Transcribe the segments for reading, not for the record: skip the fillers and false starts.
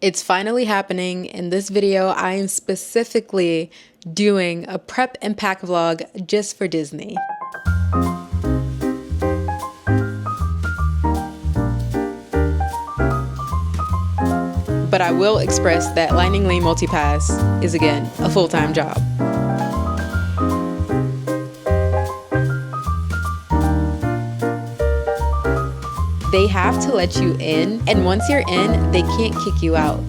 It's finally happening. In this video, I am specifically doing a prep and pack vlog just for Disney. But I will express that Lightning Lane Multipass is again a full-time job. They have to let you in, and once you're in, they can't kick you out.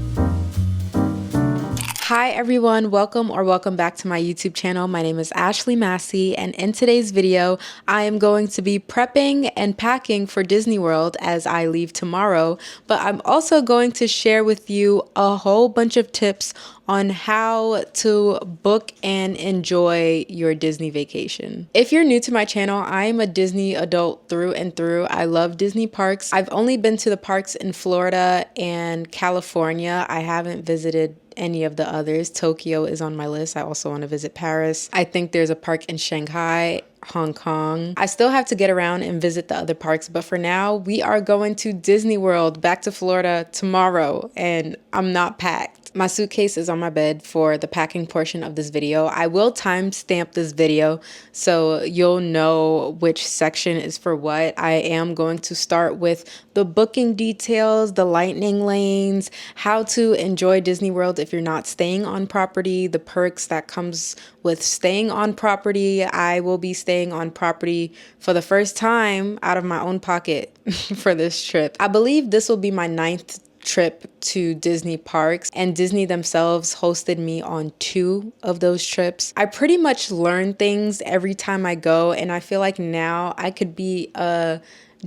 Hi everyone, welcome back to my YouTube channel. My name is Ashley Massey, and in today's video, I am going to be prepping and packing for Disney World as I leave tomorrow, but I'm also going to share with you a whole bunch of tips on how to book and enjoy your Disney vacation. If you're new to my channel, I am a Disney adult through and through. I love Disney parks. I've only been to the parks in Florida and California. I haven't visited any of the others. Tokyo is on my list. I also want to visit Paris. I think there's a park in Shanghai, Hong Kong. I still have to get around and visit the other parks, but for now, we are going to Disney World, back to Florida tomorrow, and I'm not packed. My suitcase is on my bed for the packing portion of this video. I will timestamp this video so you'll know which section is for what. I am going to start with the booking details, the lightning lanes, how to enjoy Disney World if you're not staying on property, the perks that comes with staying on property. I will be staying on property for the first time out of my own pocket for this trip. I believe this will be my 9th trip to Disney parks, and Disney themselves hosted me on 2 of those trips. I pretty much learn things every time I go, and I feel like now I could be a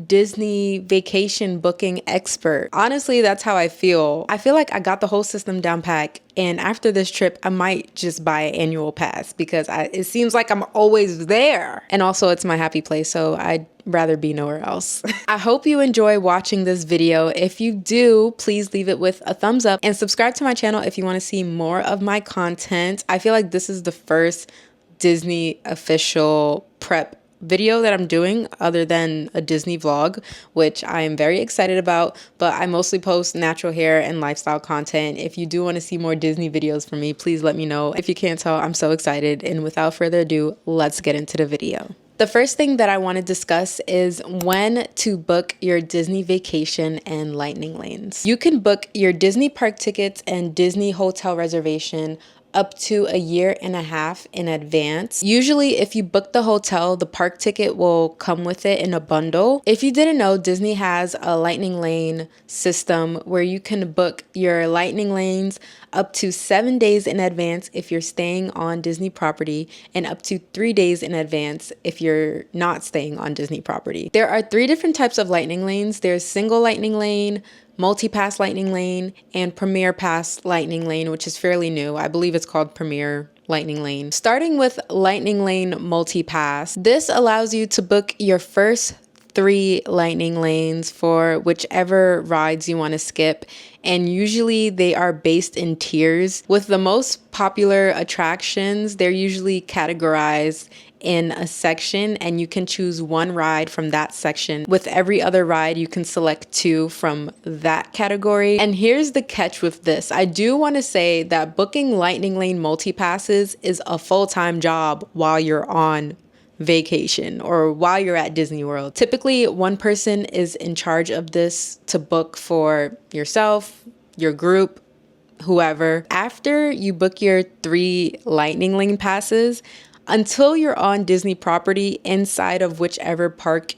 Disney vacation booking expert. Honestly, that's how I feel. I feel like I got the whole system down pat, and after this trip, I might just buy an annual pass because it seems like I'm always there. And also it's my happy place, so I'd rather be nowhere else. I hope you enjoy watching this video. If you do, please leave it with a thumbs up and subscribe to my channel if you want to see more of my content. I feel like this is the first Disney official prep video that I'm doing other than a Disney vlog, which I am very excited about, but I mostly post natural hair and lifestyle content. If you do want to see more Disney videos from me, please let me know. If you can't tell, I'm so excited, and without further ado, let's get into the video. The first thing that I want to discuss is when to book your Disney vacation and lightning lanes. You can book your Disney park tickets and Disney hotel reservation up to a year and a half in advance. Usually, if you book the hotel, the park ticket will come with it in a bundle. If you didn't know, Disney has a lightning lane system where you can book your lightning lanes up to 7 days in advance if you're staying on Disney property, and up to 3 days in advance if you're not staying on Disney property. There are 3 different types of lightning lanes. There's single lightning lane, multi-pass lightning lane, and premier pass lightning lane, which is fairly new. I believe it's called premier lightning lane. Starting with lightning lane multi-pass, this allows you to book your first 3 lightning lanes for whichever rides you want to skip, and usually they are based in tiers. With the most popular attractions, they're usually categorized in a section, and you can choose 1 ride from that section. With every other ride, you can select 2 from that category. And here's the catch with this. I do want to say that booking lightning lane multi-passes is a full-time job while you're on vacation or while you're at Disney World. Typically, 1 person is in charge of this to book for yourself, your group, whoever. After you book your 3 lightning lane passes, until you're on Disney property inside of whichever park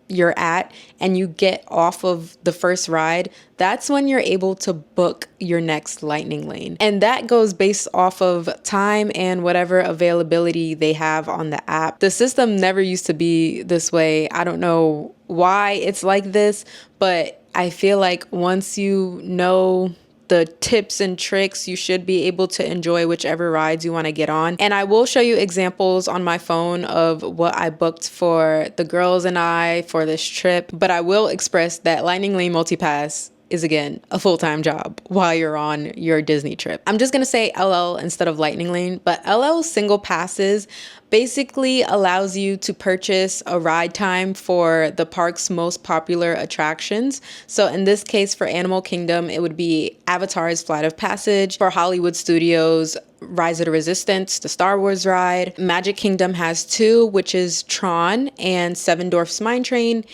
you're at and you get off of the first ride, that's when you're able to book your next lightning lane. And that goes based off of time and whatever availability they have on the app. The system never used to be this way. I don't know why it's like this, but I feel like once you know the tips and tricks, you should be able to enjoy whichever rides you want to get on. And I will show you examples on my phone of what I booked for the girls and I for this trip, but I will express that Lightning Lane Multipass is again a full-time job while you're on your Disney trip. I'm just gonna say LL instead of Lightning Lane, but LL single passes basically allows you to purchase a ride time for the park's most popular attractions. So in this case, for Animal Kingdom, it would be Avatar's Flight of Passage. For Hollywood Studios, Rise of the Resistance, the Star Wars ride. Magic Kingdom has two, which is Tron and Seven Dwarfs Mine Train.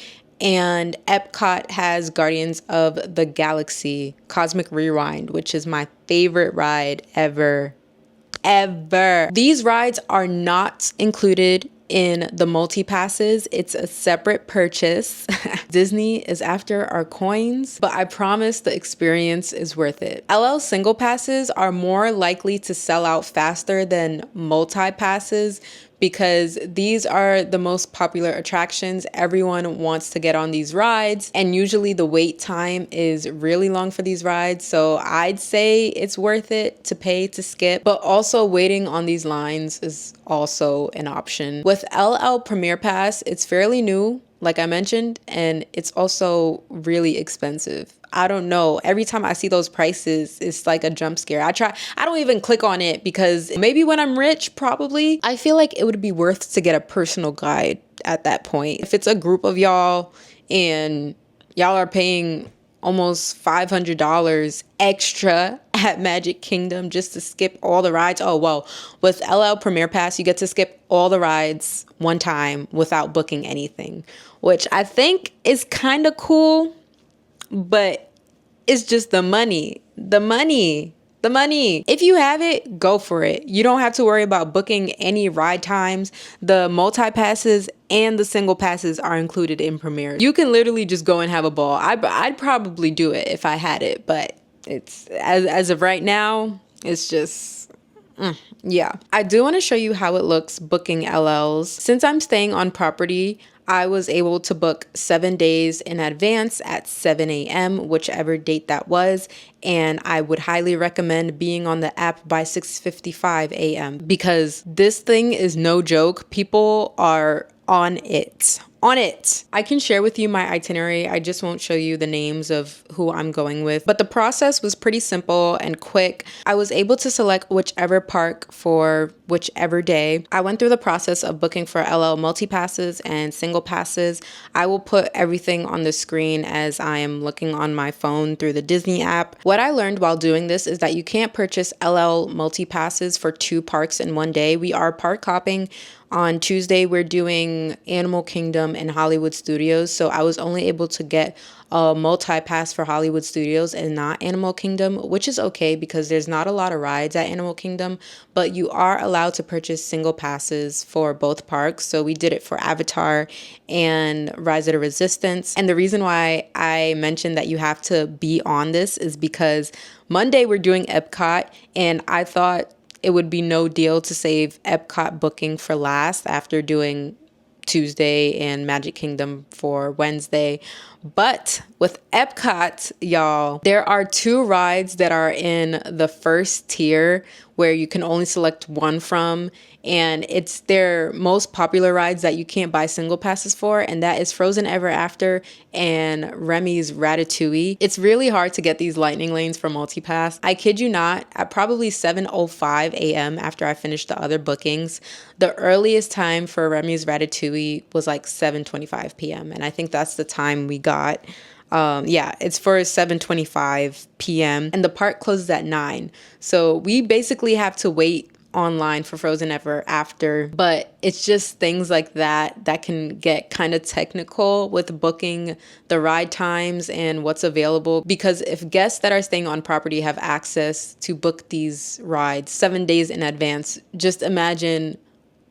And Epcot has Guardians of the Galaxy Cosmic Rewind, which is my favorite ride ever. These rides are not included in the multi-passes. It's a separate purchase. Disney is after our coins, but I promise the experience is worth it. LL single passes are more likely to sell out faster than multi-passes because these are the most popular attractions. Everyone wants to get on these rides, and usually the wait time is really long for these rides. So I'd say it's worth it to pay to skip, but also waiting on these lines is also an option. With LL Premier Pass, it's fairly new, like I mentioned, and it's also really expensive. I don't know. Every time I see those prices, it's like a jump scare. I don't even click on it because maybe when I'm rich, probably. I feel like it would be worth to get a personal guide at that point. If it's a group of y'all and y'all are paying almost $500 extra at Magic Kingdom just to skip all the rides. Oh, well, with LL Premier Pass, you get to skip all the rides one time without booking anything, which I think is kind of cool, but it's just the money. If you have it, go for it. You don't have to worry about booking any ride times. The multi-passes and the single passes are included in Premier. You can literally just go and have a ball. I'd probably do it if I had it, but it's as of right now, it's just yeah. I do want to show you how it looks booking LLs. Since I'm staying on property, I was able to book 7 days in advance at 7 a.m., whichever date that was. And I would highly recommend being on the app by 6:55 a.m. because this thing is no joke. People are on it. I can share with you my itinerary. I just won't show you the names of who I'm going with. But the process was pretty simple and quick. I was able to select whichever park for whichever day. I went through the process of booking for LL multi-passes and single passes. I will put everything on the screen as I am looking on my phone through the Disney app. What I learned while doing this is that you can't purchase LL multi-passes for 2 parks in one day. We are park hopping. On Tuesday, we're doing Animal Kingdom and Hollywood Studios. So I was only able to get a multi-pass for Hollywood Studios and not Animal Kingdom, which is okay because there's not a lot of rides at Animal Kingdom, but you are allowed to purchase single passes for both parks. So we did it for Avatar and Rise of the Resistance. And the reason why I mentioned that you have to be on this is because Monday we're doing Epcot, and I thought it would be no deal to save Epcot booking for last after doing Tuesday and Magic Kingdom for Wednesday. But with Epcot, y'all, there are 2 rides that are in the first tier where you can only select one from. And it's their most popular rides that you can't buy single passes for. And that is Frozen Ever After and Remy's Ratatouille. It's really hard to get these lightning lanes for multipass. I kid you not, at probably 7:05 a.m. after I finished the other bookings, the earliest time for Remy's Ratatouille was like 7:25 p.m. And I think that's the time we got. Yeah, it's for 7:25 p.m. and the park closes at 9. So we basically have to wait online for Frozen Ever After, but it's just things like that that can get kind of technical with booking the ride times and what's available, because if guests that are staying on property have access to book these rides 7 days in advance, just imagine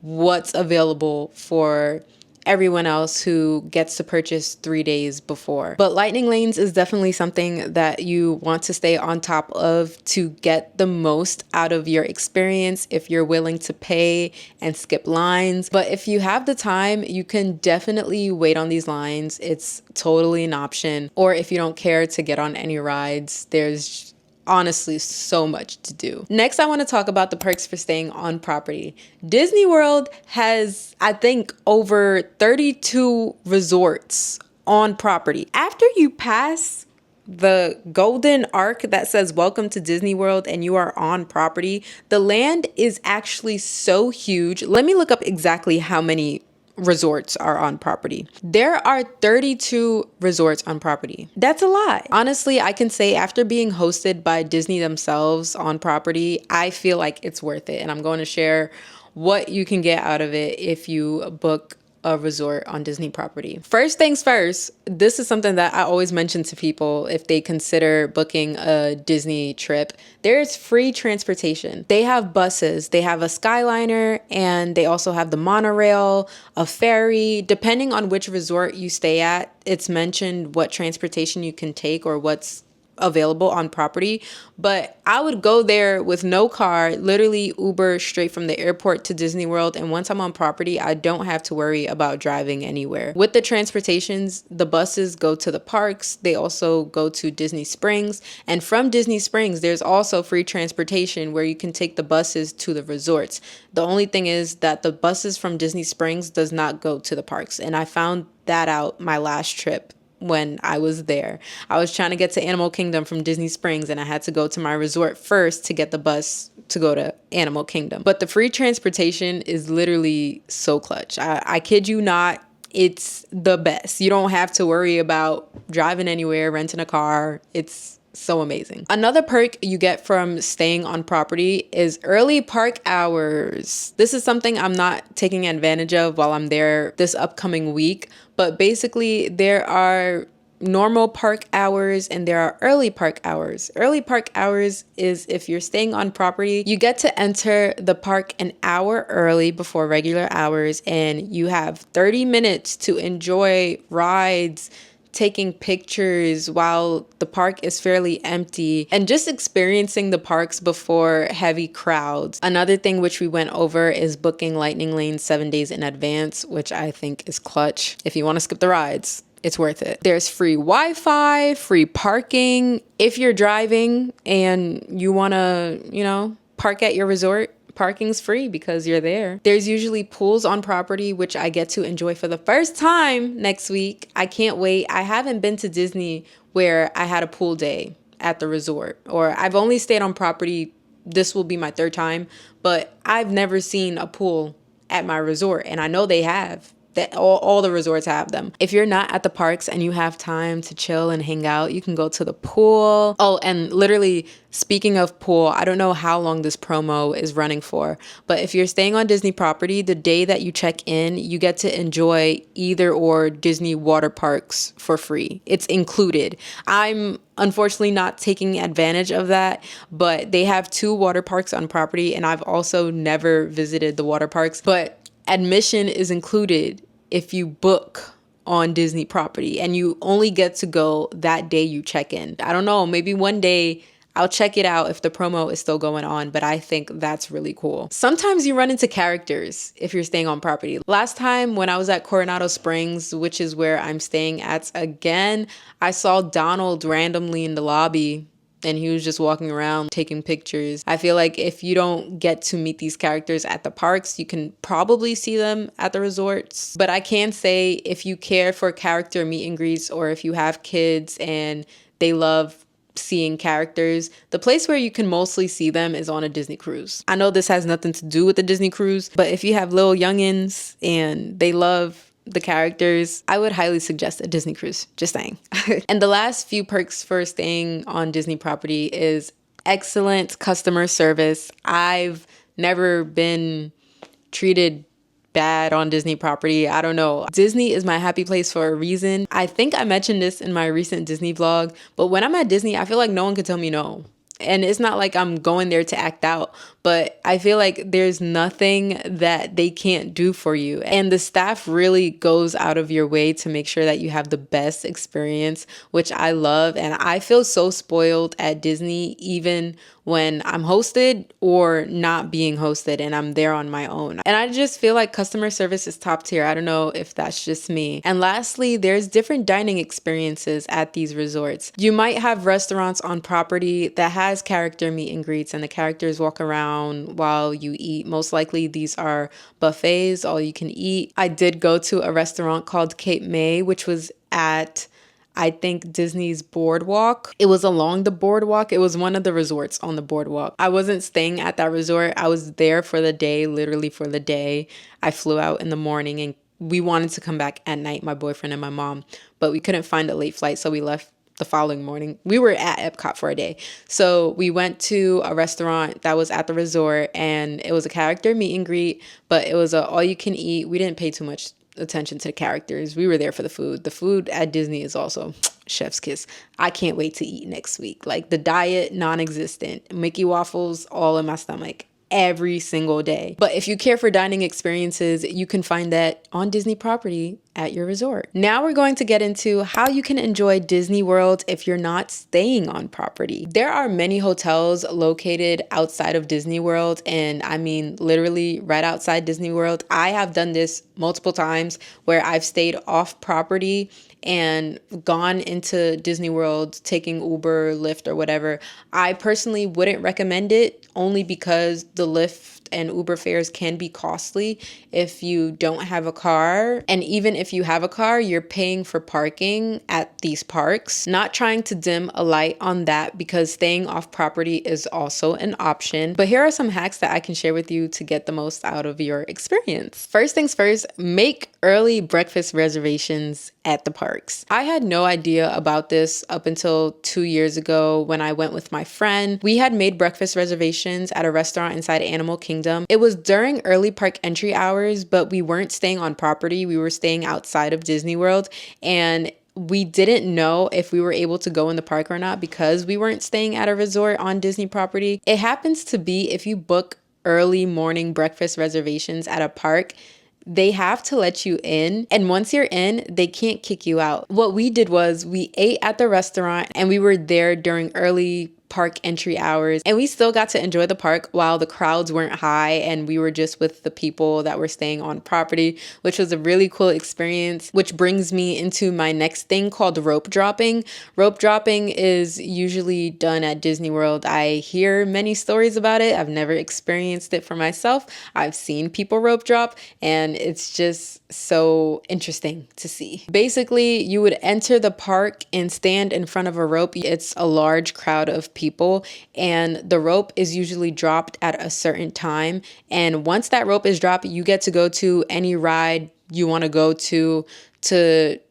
what's available for everyone else who gets to purchase 3 days before. But lightning lanes is definitely something that you want to stay on top of to get the most out of your experience if you're willing to pay and skip lines. But if you have the time, you can definitely wait on these lines. It's totally an option. Or if you don't care to get on any rides, there's honestly so much to do. Next, I want to talk about the perks for staying on property. Disney World has, I think, over 32 resorts on property. After you pass the golden arc that says welcome to Disney World and you are on property, the land is actually so huge. Let me look up exactly how many resorts are on property. There are 32 resorts on property. That's a lot. Honestly, I can say after being hosted by Disney themselves on property, I feel like it's worth it. And I'm going to share what you can get out of it if you book a resort on Disney property. First things first, this is something that I always mention to people if they consider booking a Disney trip. There's free transportation. They have buses, they have a Skyliner, and they also have the monorail, a ferry. Depending on which resort you stay at, it's mentioned what transportation you can take or what's available on property. But I would go there with no car, literally Uber straight from the airport to Disney World, and once I'm on property, I don't have to worry about driving anywhere. With the transportations, the buses go to the parks, they also go to Disney Springs, and from Disney Springs there's also free transportation where you can take the buses to the resorts. The only thing is that the buses from Disney Springs does not go to the parks, and I found that out my last trip. When I was there, I was trying to get to Animal Kingdom from Disney Springs and I had to go to my resort first to get the bus to go to Animal Kingdom. But the free transportation is literally so clutch. I kid you not, it's the best. You don't have to worry about driving anywhere, renting a car. It's so amazing. Another perk you get from staying on property is early park hours. This is something I'm not taking advantage of while I'm there this upcoming week, but basically there are normal park hours and there are early park hours. Early park hours is if you're staying on property, you get to enter the park an hour early before regular hours and you have 30 minutes to enjoy rides, taking pictures while the park is fairly empty, and just experiencing the parks before heavy crowds. Another thing which we went over is booking Lightning Lane 7 days in advance, which I think is clutch. If you want to skip the rides, it's worth it. There's free Wi-Fi, free parking. If you're driving and you want to, park at your resort, parking's free because you're there. There's usually pools on property, which I get to enjoy for the first time next week. I can't wait. I haven't been to Disney where I had a pool day at the resort, or I've only stayed on property. This will be my third time, but I've never seen a pool at my resort, and I know they have. That all the resorts have them. If you're not at the parks and you have time to chill and hang out, you can go to the pool. Oh, and literally, speaking of pool, I don't know how long this promo is running for, but if you're staying on Disney property, the day that you check in, you get to enjoy either or Disney water parks for free. It's included. I'm unfortunately not taking advantage of that, but they have 2 water parks on property, and I've also never visited the water parks, but admission is included if you book on Disney property, and you only get to go that day you check in. I don't know, maybe one day I'll check it out if the promo is still going on, but I think that's really cool. Sometimes you run into characters if you're staying on property. Last time when I was at Coronado Springs, which is where I'm staying at again, I saw Donald randomly in the lobby and he was just walking around taking pictures. I feel like if you don't get to meet these characters at the parks, you can probably see them at the resorts. But I can say if you care for character meet and greets, or if you have kids and they love seeing characters, the place where you can mostly see them is on a Disney cruise. I know this has nothing to do with the Disney cruise, but if you have little youngins and they love the characters, I would highly suggest a Disney cruise, just saying. And the last few perks for staying on Disney property is excellent customer service. I've never been treated bad on Disney property. I don't know. Disney is my happy place for a reason. I think I mentioned this in my recent Disney vlog, but when I'm at Disney, I feel like no one could tell me no. And it's not like I'm going there to act out, but I feel like there's nothing that they can't do for you. And the staff really goes out of your way to make sure that you have the best experience, which I love. And I feel so spoiled at Disney, even when I'm hosted or not being hosted and I'm there on my own. And I just feel like customer service is top tier. I don't know if that's just me. And lastly, there's different dining experiences at these resorts. You might have restaurants on property that has character meet and greets and the characters walk around while you eat. Most likely these are buffets, all you can eat. I did go to a restaurant called Cape May, which was at I think Disney's boardwalk. It was along the boardwalk. It was one of the resorts on the boardwalk. I wasn't staying at that resort. I was there for the day, literally for the day. I flew out in the morning and we wanted to come back at night, my boyfriend and my mom, but we couldn't find a late flight, so we left the following morning. We were at Epcot for a day. So we went to a restaurant that was at the resort, and it was a character meet and greet, but it was a all you can eat. We didn't pay too much attention to the characters. We were there for the food. The food at Disney is also chef's kiss. I can't wait to eat next week. Like the diet, non-existent. Mickey waffles all in my stomach every single day. But if you care for dining experiences, you can find that on Disney property at your resort. Now we're going to get into how you can enjoy Disney World if you're not staying on property. There are many hotels located outside of Disney World, and I mean literally right outside Disney World. I have done this multiple times where I've stayed off property and gone into Disney World taking Uber, Lyft, or whatever. I personally wouldn't recommend it only because the Lyft and Uber fares can be costly if you don't have a car. And even if you have a car, you're paying for parking at these parks. Not trying to dim a light on that because staying off property is also an option. But here are some hacks that I can share with you to get the most out of your experience. First things first, make early breakfast reservations at the parks. I had no idea about this up until 2 years ago when I went with my friend. We had made breakfast reservations at a restaurant inside Animal Kingdom. It was during early park entry hours, but we weren't staying on property. We were staying outside of Disney World, and we didn't know if we were able to go in the park or not because we weren't staying at a resort on Disney property. It happens to be if you book early morning breakfast reservations at a park, they have to let you in. And once you're in, they can't kick you out. What we did was we ate at the restaurant and we were there during early park entry hours, and we still got to enjoy the park while the crowds weren't high and we were just with the people that were staying on property, which was a really cool experience. Which brings me into my next thing called rope dropping. Rope dropping is usually done at Disney World. I hear many stories about it. I've never experienced it for myself. I've seen people rope drop, and it's just so interesting to see. Basically, you would enter the park and stand in front of a rope. It's a large crowd of people, and the rope is usually dropped at a certain time. And once that rope is dropped, you get to go to any ride you want to go to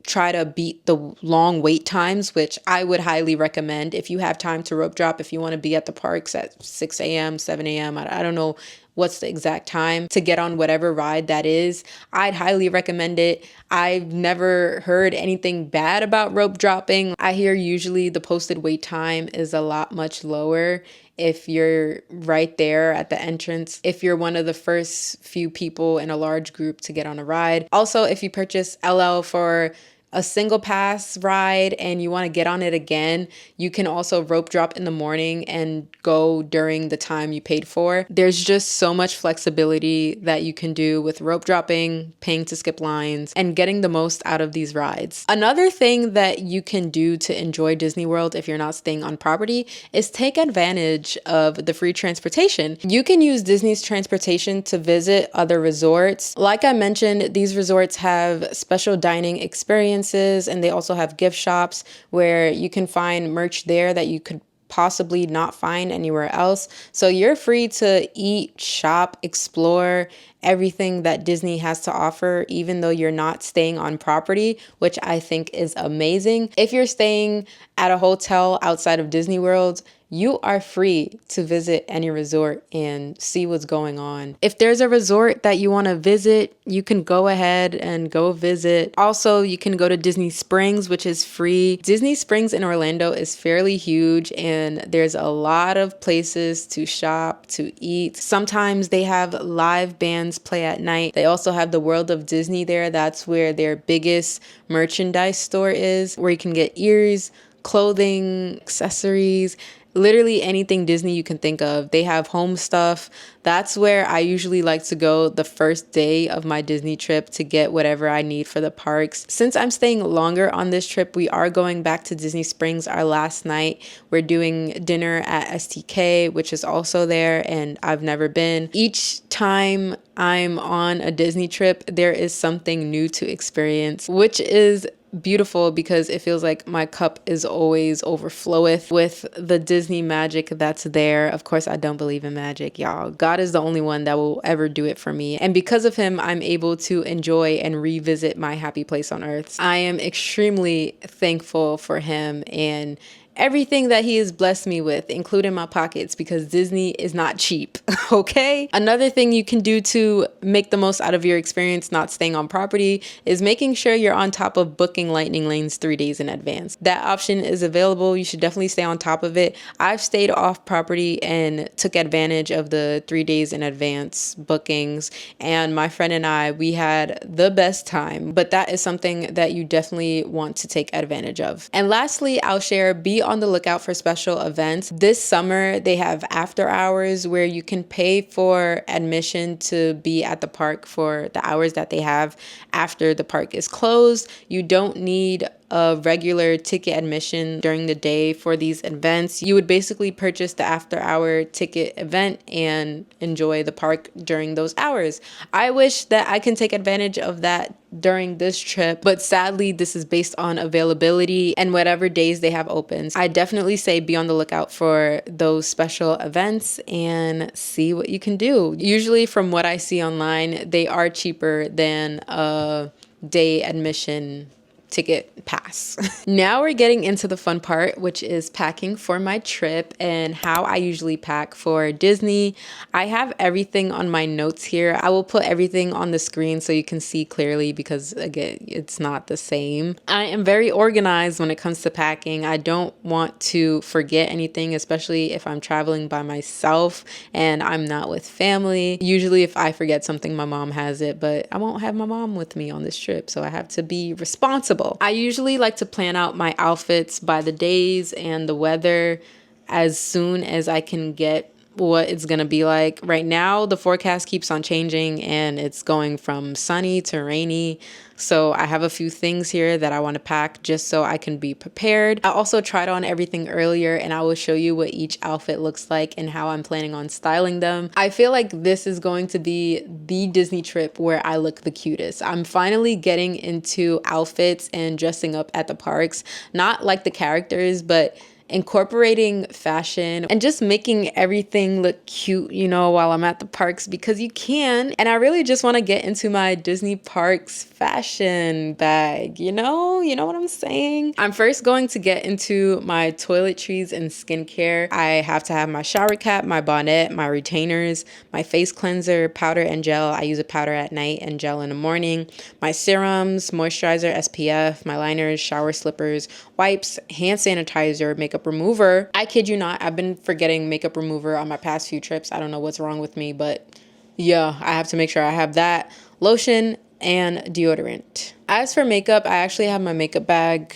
try to beat the long wait times, which I would highly recommend if you have time to rope drop. If you want to be at the parks at 6 a.m., 7 a.m., I don't know what's the exact time to get on whatever ride that is, I'd highly recommend it. I've never heard anything bad about rope dropping. I hear usually the posted wait time is a lot much lower if you're right there at the entrance, if you're one of the first few people in a large group to get on a ride. Also, if you purchase LL for a single pass ride and you want to get on it again, you can also rope drop in the morning and go during the time you paid for. There's just so much flexibility that you can do with rope dropping, paying to skip lines, and getting the most out of these rides. Another thing that you can do to enjoy Disney World if you're not staying on property is take advantage of the free transportation. You can use Disney's transportation to visit other resorts. Like I mentioned, these resorts have special dining experiences, and they also have gift shops where you can find merch there that you could possibly not find anywhere else. So you're free to eat, shop, explore everything that Disney has to offer, even though you're not staying on property, which I think is amazing. If you're staying at a hotel outside of Disney World, you are free to visit any resort and see what's going on. If there's a resort that you want to visit, you can go ahead and go visit. Also, you can go to Disney Springs, which is free. Disney Springs in Orlando is fairly huge, and there's a lot of places to shop, to eat. Sometimes they have live bands play at night. They also have the World of Disney there. That's where their biggest merchandise store is, where you can get ears, clothing, accessories, literally anything Disney you can think of. They have home stuff. That's where I usually like to go the first day of my Disney trip to get whatever I need for the parks. Since I'm staying longer on this trip, we are going back to Disney Springs our last night. We're doing dinner at STK, which is also there, and I've never been. Each time I'm on a Disney trip, there is something new to experience, which is beautiful because it feels like my cup is always overfloweth with the Disney magic that's there. Of course, I don't believe in magic, y'all. God is the only one that will ever do it for me. And because of him, I'm able to enjoy and revisit my happy place on earth. I am extremely thankful for him and everything that he has blessed me with, including my pockets, because Disney is not cheap, okay? Another thing you can do to make the most out of your experience not staying on property is making sure you're on top of booking lightning lanes 3 days in advance. That option is available. You should definitely stay on top of it. I've stayed off property and took advantage of the 3 days in advance bookings, and my friend and I, we had the best time, but that is something that you definitely want to take advantage of. And lastly, I'll share, be on the lookout for special events. This summer, they have after hours where you can pay for admission to be at the park for the hours that they have after the park is closed. You don't need a regular ticket admission during the day for these events. You would basically purchase the after hour ticket event and enjoy the park during those hours. I wish that I can take advantage of that during this trip, but sadly this is based on availability and whatever days they have open. I definitely say be on the lookout for those special events and see what you can do. Usually from what I see online, they are cheaper than a day admission ticket pass. Now we're getting into the fun part, which is packing for my trip and how I usually pack for Disney. I have everything on my notes here. I will put everything on the screen so you can see clearly because again, it's not the same. I am very organized when it comes to packing. I don't want to forget anything, especially if I'm traveling by myself and I'm not with family. Usually if I forget something, my mom has it, but I won't have my mom with me on this trip, so I have to be responsible. I usually like to plan out my outfits by the days and the weather as soon as I can get what it's gonna be like. Right now, the forecast keeps on changing and it's going from sunny to rainy. So I have a few things here that I want to pack just so I can be prepared. I also tried on everything earlier and I will show you what each outfit looks like and how I'm planning on styling them. I feel like this is going to be the Disney trip where I look the cutest. I'm finally getting into outfits and dressing up at the parks, not like the characters, but incorporating fashion and just making everything look cute, you know, while I'm at the parks because you can. And I really just want to get into my Disney parks fashion bag, you know what I'm saying? I'm first going to get into my toiletries and skincare. I have to have my shower cap, my bonnet, my retainers, my face cleanser, powder and gel. I use a powder at night and gel in the morning. My serums, moisturizer, SPF, my liners, shower slippers, wipes, hand sanitizer, makeup remover. I kid you not, I've been forgetting makeup remover on my past few trips. I don't know what's wrong with me, but yeah, I have to make sure I have that. Lotion and deodorant. As for makeup, I actually have my makeup bag.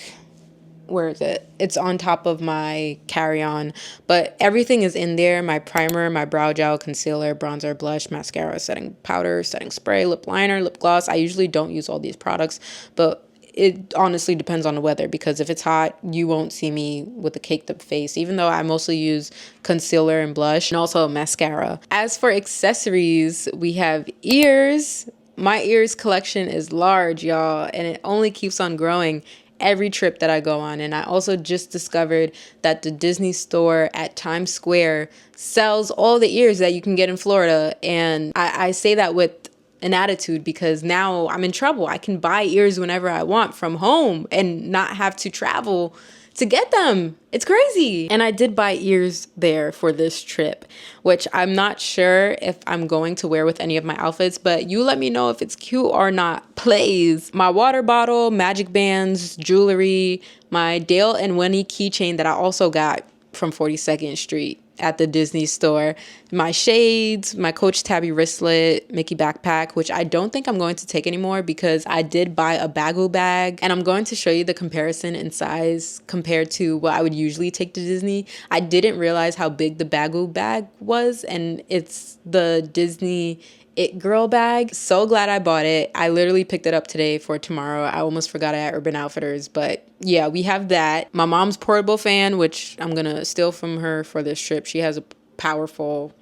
Where is it? It's on top of my carry-on, but everything is in there. My primer, my brow gel, concealer, bronzer, blush, mascara, setting powder, setting spray, lip liner, lip gloss. I usually don't use all these products, but it honestly depends on the weather because if it's hot, you won't see me with a caked up face, even though I mostly use concealer and blush and also mascara. As for accessories, we have ears. My ears collection is large, y'all, and it only keeps on growing every trip that I go on. And I also just discovered that the Disney store at Times Square sells all the ears that you can get in Florida. And I say that with an attitude because now I'm in trouble. I can buy ears whenever I want from home and not have to travel to get them. It's crazy. And I did buy ears there for this trip, which I'm not sure if I'm going to wear with any of my outfits, but you let me know if it's cute or not, please. My water bottle, magic bands, jewelry, my Dale and Winnie keychain that I also got from 42nd Street at the Disney store, my shades, my Coach Tabby wristlet, Mickey backpack, which I don't think I'm going to take anymore because I did buy a Bagel bag, and I'm going to show you the comparison in size compared to what I would usually take to Disney. I didn't realize how big the Bagel bag was, and it's the Disney It Girl bag. So glad I bought it. I literally picked it up today for tomorrow. I almost forgot it at Urban Outfitters, but yeah, we have that. My mom's portable fan, which I'm gonna steal from her for this trip. She has a powerful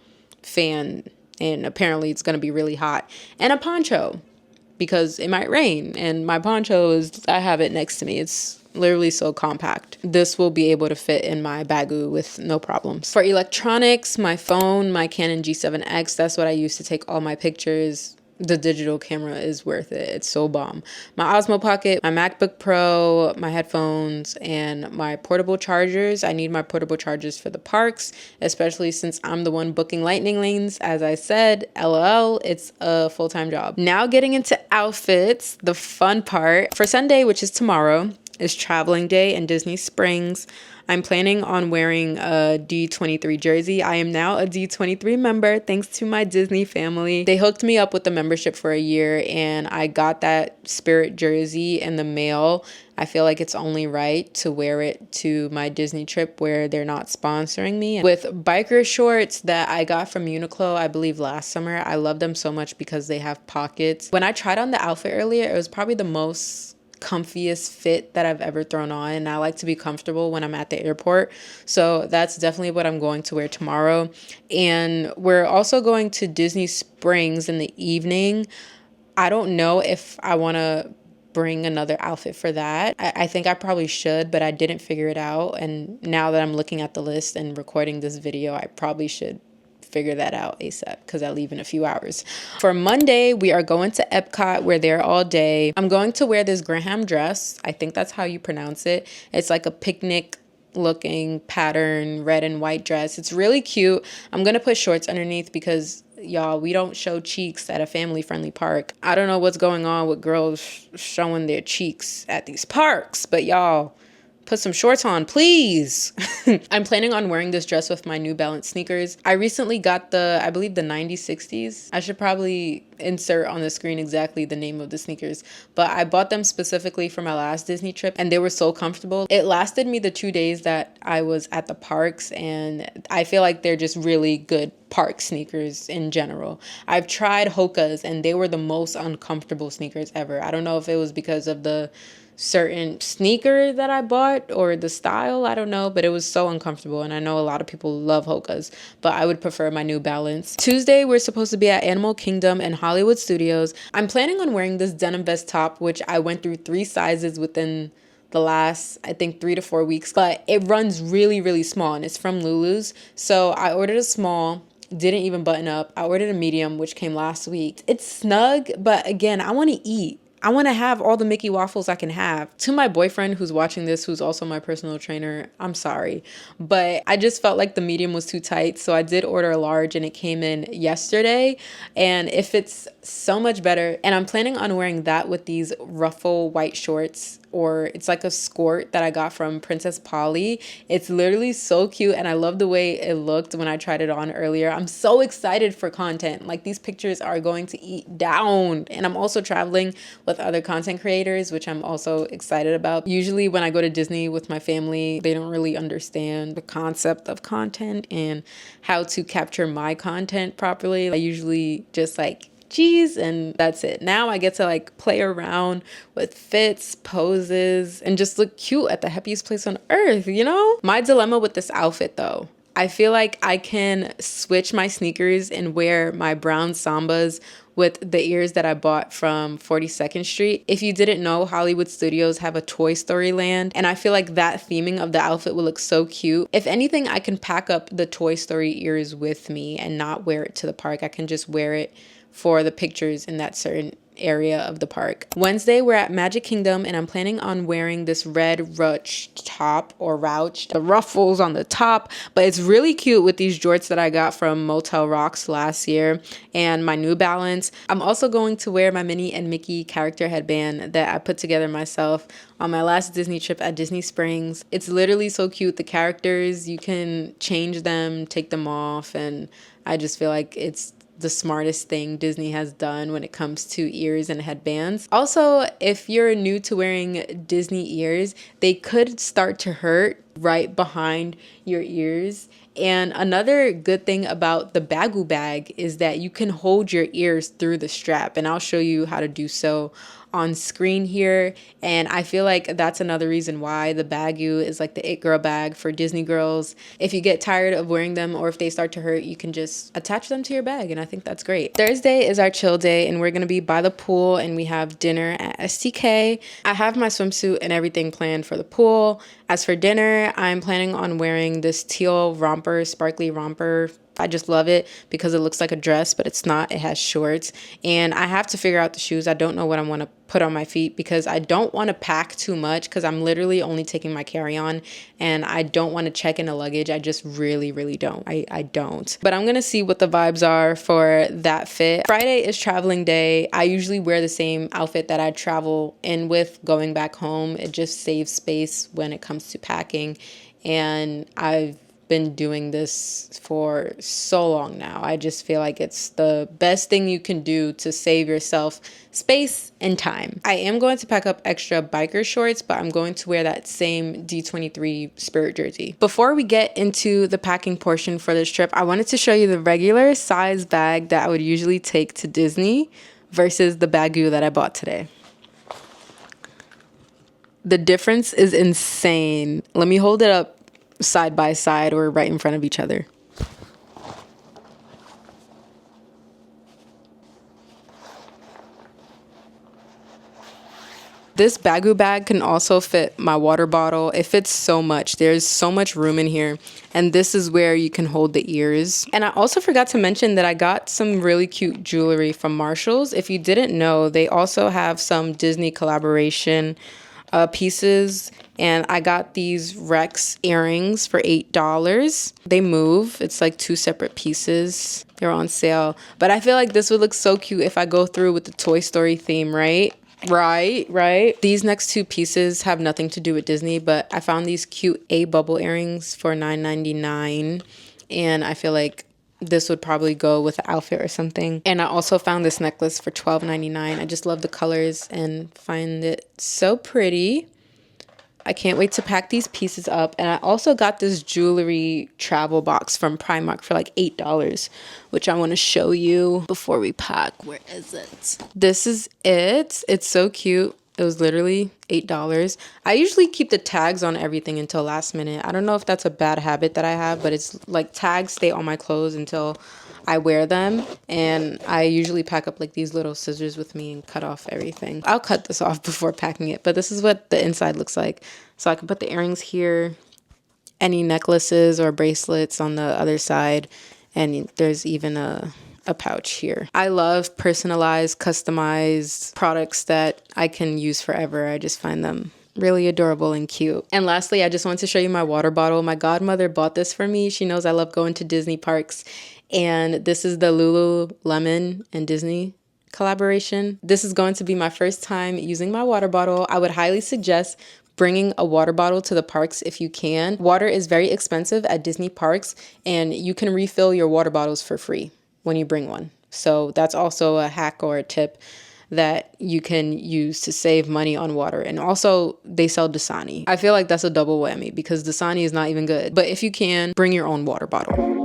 fan and apparently it's gonna be really hot. And a poncho. because it might rain, and my poncho is, I have it next to me. It's literally so compact. This will be able to fit in my bagu with no problems. For electronics, my phone, my Canon G7X, that's what I use to take all my pictures. The digital camera is worth it. It's so bomb. My Osmo Pocket, my MacBook Pro, my headphones, and my portable chargers. I need my portable chargers for the parks, especially since I'm the one booking lightning lanes. As I said, LOL, it's a full-time job. Now getting into outfits, the fun part. For Sunday, which is tomorrow, is traveling day in Disney Springs. I'm planning on wearing a D23 jersey. I am now a D23 member thanks to my Disney family. They hooked me up with the membership for a year, and I got that Spirit jersey in the mail. I feel like it's only right to wear it to my Disney trip where they're not sponsoring me. With biker shorts that I got from Uniqlo, I believe last summer, I love them so much because they have pockets. When I tried on the outfit earlier, it was probably the most comfiest fit that I've ever thrown on, and I like to be comfortable when I'm at the airport, so that's definitely what I'm going to wear tomorrow. And we're also going to Disney Springs in the evening. I don't know if I want to bring another outfit for that. I think I probably should, but I didn't figure it out, and now that I'm looking at the list and recording this video, I probably should figure that out ASAP because I leave in a few hours. For Monday, we are going to Epcot. We're there all day. I'm going to wear this Graham dress. I think that's how you pronounce it. It's like a picnic looking pattern, red and white dress. It's really cute. I'm going to put shorts underneath because y'all, we don't show cheeks at a family-friendly park. I don't know what's going on with girls showing their cheeks at these parks, but y'all, put some shorts on, please. I'm planning on wearing this dress with my New Balance sneakers. I recently got I believe the 9060s. I should probably insert on the screen exactly the name of the sneakers, but I bought them specifically for my last Disney trip, and they were so comfortable. It lasted me the 2 days that I was at the parks, and I feel like they're just really good park sneakers in general. I've tried Hoka's, and they were the most uncomfortable sneakers ever. I don't know if it was because of the certain sneaker that I bought or the style, I don't know, but it was so uncomfortable, and I know a lot of people love Hoka's, but I would prefer my New Balance. Tuesday, we're supposed to be at Animal Kingdom and Hollywood Studios. I'm planning on wearing this denim vest top, which I went through 3 sizes within the last, I think, 3 to 4 weeks, but it runs really, really small, and it's from Lulu's. So I ordered a small, didn't even button up. I ordered a medium, which came last week. It's snug, but again, I want to eat. I want to have all the Mickey waffles I can have. To my boyfriend who's watching this, who's also my personal trainer, I'm sorry, but I just felt like the medium was too tight, so I did order a large, and it came in yesterday, and it fits so much better. And I'm planning on wearing that with these ruffle white shorts, or it's like a skirt that I got from Princess Polly. It's literally so cute, and I love the way it looked when I tried it on earlier. I'm so excited for content. Like, these pictures are going to eat down, and I'm also traveling with other content creators, which I'm also excited about. Usually when I go to Disney with my family, they don't really understand the concept of content and how to capture my content properly. I usually just like, geez, and that's it. Now I get to like play around with fits, poses, and just look cute at the happiest place on earth, you know? My dilemma with this outfit though, I feel like I can switch my sneakers and wear my brown Sambas with the ears that I bought from 42nd Street. If you didn't know, Hollywood Studios have a Toy Story land, and I feel like that theming of the outfit will look so cute. If anything, I can pack up the Toy Story ears with me and not wear it to the park. I can just wear it for the pictures in that certain area of the park. Wednesday, we're at Magic Kingdom, and I'm planning on wearing this red ruched top or ruched, the ruffles on the top, but it's really cute with these jorts that I got from Motel Rocks last year and my New Balance. I'm also going to wear my Minnie and Mickey character headband that I put together myself on my last Disney trip at Disney Springs. It's literally so cute. The characters, you can change them, take them off, and I just feel like it's the smartest thing Disney has done when it comes to ears and headbands. Also, if you're new to wearing Disney ears, they could start to hurt right behind your ears. And another good thing about the Bagu bag is that you can hold your ears through the strap, and I'll show you how to do so on screen here, and I feel like that's another reason why the Bagu is like the it girl bag for Disney girls. If you get tired of wearing them or if they start to hurt, you can just attach them to your bag, and I think that's great. Thursday is our chill day, and we're gonna be by the pool, and we have dinner at STK. I have my swimsuit and everything planned for the pool. As for dinner, I'm planning on wearing this teal romper, sparkly romper. I just love it because it looks like a dress, but it's not. It has shorts. And I have to figure out the shoes. I don't know what I want to put on my feet because I don't want to pack too much because I'm literally only taking my carry-on, and I don't want to check in the luggage. I just really don't. I don't. But I'm going to see what the vibes are for that fit. Friday is traveling day. I usually wear the same outfit that I travel in with going back home. It just saves space when it comes to packing, and I've been doing this for so long now. I just feel like it's the best thing you can do to save yourself space and time. I am going to pack up extra biker shorts, but I'm going to wear that same D23 Spirit jersey. Before we get into the packing portion for this trip, I wanted to show you the regular size bag that I would usually take to Disney versus the Bagu that I bought today. The difference is insane. Let me hold it up side by side or right in front of each other. This Bagu bag can also fit my water bottle. It fits so much. There's so much room in here. And this is where you can hold the ears. And I also forgot to mention that I got some really cute jewelry from Marshall's. If you didn't know, they also have some Disney collaboration pieces, and I got these Rex earrings for $8. They move. It's like 2 separate pieces. They're on sale. But I feel like this would look so cute if I go through with the Toy Story theme, right? Right. These next 2 pieces have nothing to do with Disney, but I found these cute A bubble earrings for $9.99, and I feel like this would probably go with an outfit or something. And I also found this necklace for $12.99. I just love the colors and find it so pretty. I can't wait to pack these pieces up. And I also got this jewelry travel box from Primark for like $8, which I want to show you before we pack. Where is it? This is it. It's so cute. It was literally $8. I usually keep the tags on everything until last minute. I don't know if that's a bad habit that I have, but it's like tags stay on my clothes until I wear them. And I usually pack up like these little scissors with me and cut off everything. I'll cut this off before packing it, but this is what the inside looks like. So I can put the earrings here, any necklaces or bracelets on the other side, and there's even a pouch here. I love personalized, customized products that I can use forever. I just find them really adorable and cute. And lastly, I just want to show you my water bottle. My godmother bought this for me. She knows I love going to Disney parks. And this is the Lululemon and Disney collaboration. This is going to be my first time using my water bottle. I would highly suggest bringing a water bottle to the parks if you can. Water is very expensive at Disney parks, and you can refill your water bottles for free when you bring one. So that's also a hack or a tip that you can use to save money on water. And also they sell Dasani. I feel like that's a double whammy because Dasani is not even good. But if you can, bring your own water bottle.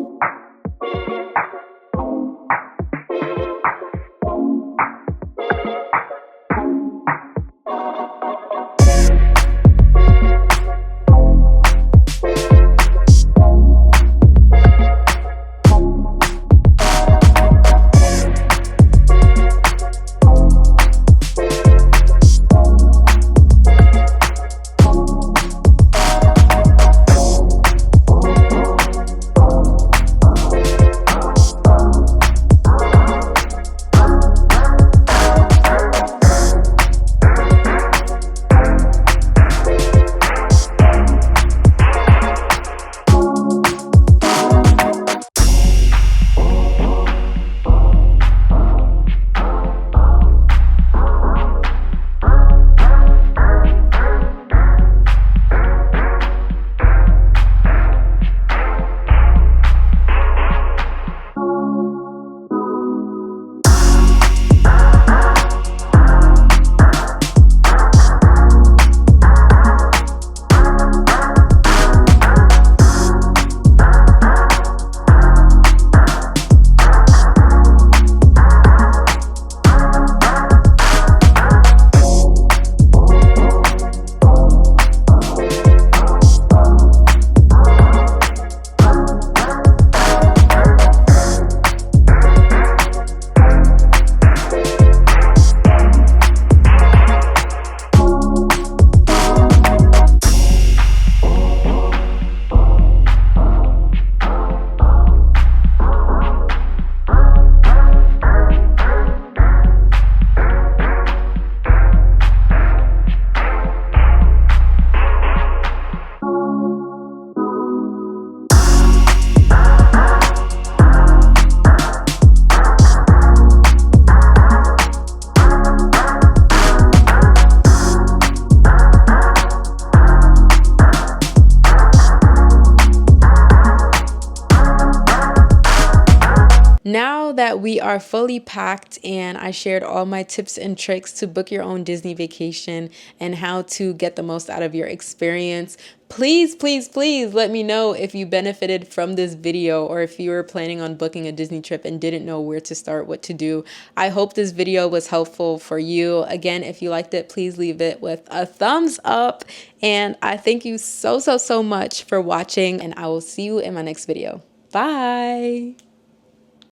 now that we are fully packed and I shared all my tips and tricks to book your own Disney vacation and how to get the most out of your experience, please, please, please let me know if you benefited from this video or if you were planning on booking a Disney trip and didn't know where to start, what to do. I hope this video was helpful for you. Again, if you liked it, please leave it with a thumbs up. And I thank you so, so, so much for watching, and I will see you in my next video. Bye.